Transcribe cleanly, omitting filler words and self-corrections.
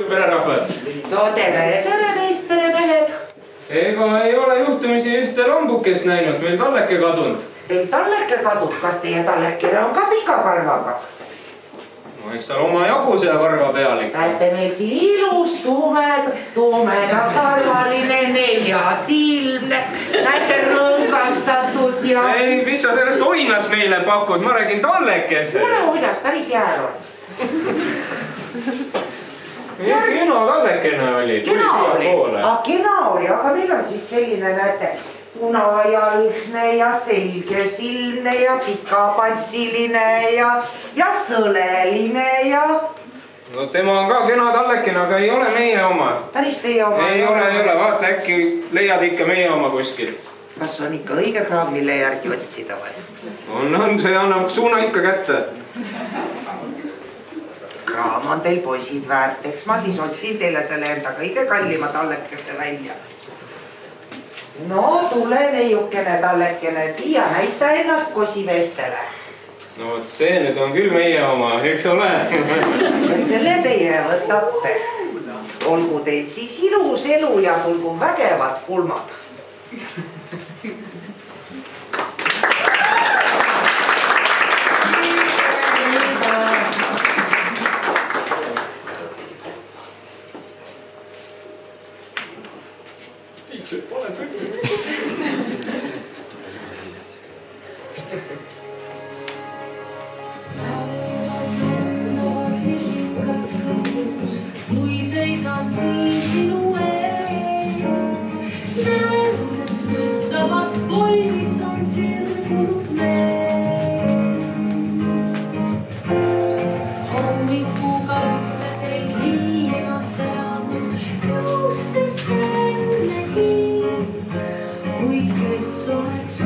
pererahvas. Tere teist peremehed. Ega ei ole juhtumisi ühte lambukest näinud, meil talleke kadunud. Teil talleke kadub, kas teie tallekene on ka pika karvaga? No eks tal oma jagu seda karva peal ikka. Näete meil siin ilus tumeda karvaline neljasilmne. Näete rõngastatud ja... Ei, mis sa sellest oinas meile pakud, ma räägin tallekesest. Mule oinas päris jääl on. Kena tallekene oli. Kena oli, aga meil on siis selline, näete, punajalgne ja selgesilmne ja pikapantsiline ja sõleline ja... No tema on ka kena tallekene, aga ei ole meie oma. Päris teie oma? Ei ole, vaata äkki leiad ikka meie oma kuskilt. Kas on ikka õige kraam, mille järgi otsida või? On, see annab suuna ikka kätte. Kraam on teil poisid väärt, eks ma siis otsin teile selle enda kõige kallima tallekeste välja. No tule neiukene tallekene siia, näita ennast kosimeestele. No vot see nüüd on küll meie oma, eks ole? Et selle teie võtate. Olgu teil siis ilus elu ja tulgu vägevad pulmad. Kui seisan siin sinu ees, näudes võttavast poisist on sirgunud mees. Hommikukastes ei hiljema seadnud juustesse ennegi, kuid kes oleks